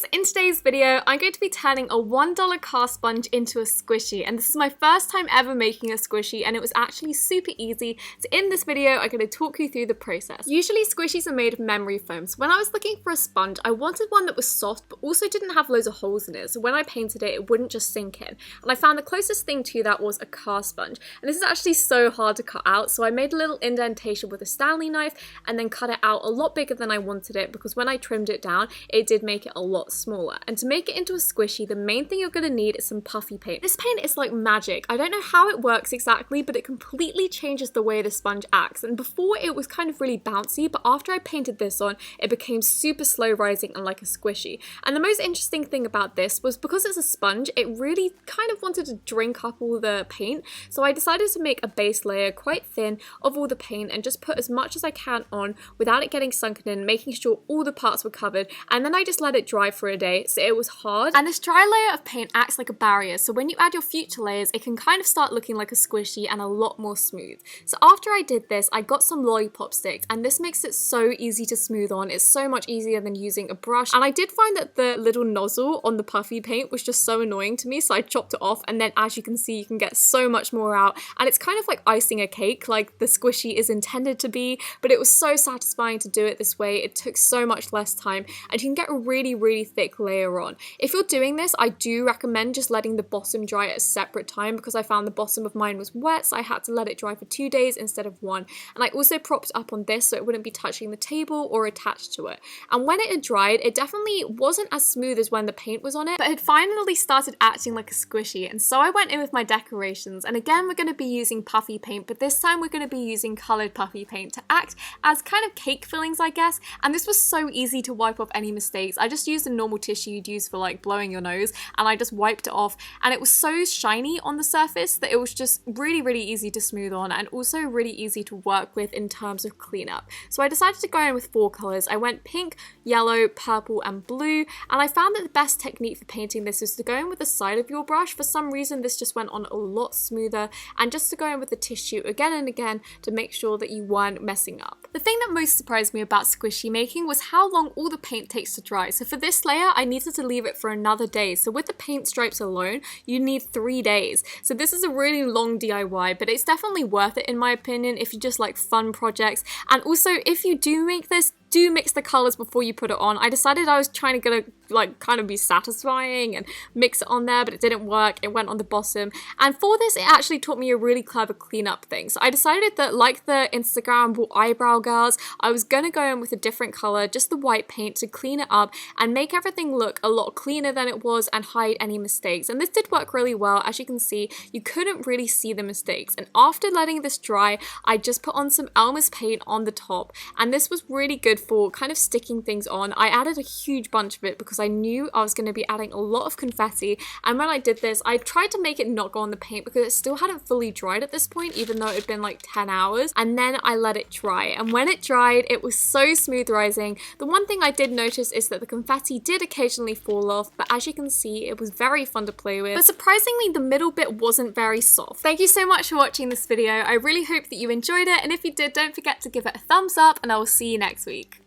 So in today's video, I'm going to be turning a $1 car sponge into a squishy, and this is my first time ever making a squishy, and it was actually super easy. So in this video, I'm going to talk you through the process. Usually squishies are made of memory foam, so when I was looking for a sponge, I wanted one that was soft but also didn't have loads of holes in it, so when I painted it, it wouldn't just sink in. And I found the closest thing to that was a car sponge, and this is actually so hard to cut out, so I made a little indentation with a Stanley knife and then cut it out a lot bigger than I wanted it, because when I trimmed it down, it did make it a lot smaller. And to make it into a squishy, the main thing you're going to need is some puffy paint. This paint is like magic. I don't know how it works exactly, but it completely changes the way the sponge acts. And before it was kind of really bouncy, but after I painted this on, it became super slow rising and like a squishy. And the most interesting thing about this was because it's a sponge, it really kind of wanted to drink up all the paint. So I decided to make a base layer quite thin of all the paint and just put as much as I can on without it getting sunken in, making sure all the parts were covered. And then I just let it dry for a day, so it was hard. And this dry layer of paint acts like a barrier, so when you add your future layers, it can kind of start looking like a squishy and a lot more smooth. So after I did this, I got some lollipop sticks, and this makes it so easy to smooth on. It's so much easier than using a brush. And I did find that the little nozzle on the puffy paint was just so annoying to me, so I chopped it off, and then as you can see, you can get so much more out, and it's kind of like icing a cake, like the squishy is intended to be, but it was so satisfying to do it this way. It took so much less time, and you can get a really thick layer on. If you're doing this, I do recommend just letting the bottom dry at a separate time, because I found the bottom of mine was wet, so I had to let it dry for 2 days instead of 1. And I also propped up on this so it wouldn't be touching the table or attached to it. And when it had dried, it definitely wasn't as smooth as when the paint was on it, but it finally started acting like a squishy. And so I went in with my decorations, and again, we're going to be using puffy paint, but this time we're going to be using colored puffy paint to act as kind of cake fillings, I guess. And this was so easy to wipe off any mistakes. I just used a normal tissue you'd use for like blowing your nose, and I just wiped it off, and it was so shiny on the surface that it was just really easy to smooth on, and also really easy to work with in terms of cleanup. So I decided to go in with 4 colors. I went pink, yellow, purple, and blue, and I found that the best technique for painting this is to go in with the side of your brush. For some reason, this just went on a lot smoother, and just to go in with the tissue again and again to make sure that you weren't messing up. The thing that most surprised me about squishy making was how long all the paint takes to dry. So for this layer, I needed to leave it for another day. So with the paint stripes alone, you need 3 days. So this is a really long DIY, but it's definitely worth it in my opinion if you just like fun projects. And also, if you do make this, do mix the colors before you put it on. I decided I was trying to like kind of be satisfying and mix it on there, but it didn't work. It went on the bottom. And for this, it actually taught me a really clever cleanup thing. So I decided that, like the Instagrammable eyebrow girls, I was gonna go in with a different color, just the white paint, to clean it up and make everything look a lot cleaner than it was and hide any mistakes. And this did work really well. As you can see, you couldn't really see the mistakes. And after letting this dry, I just put on some ELMERS paint on the top, and this was really good for kind of sticking things on. I added a huge bunch of it because I knew I was going to be adding a lot of confetti, and when I did this, I tried to make it not go on the paint because it still hadn't fully dried at this point, even though it had been like 10 hours, and then I let it dry, and when it dried, it was so smooth rising. The one thing I did notice is that the confetti did occasionally fall off, but as you can see, it was very fun to play with. But surprisingly, the middle bit wasn't very soft. Thank you so much for watching this video. I really hope that you enjoyed it, and if you did, don't forget to give it a thumbs up, and I will see you next week.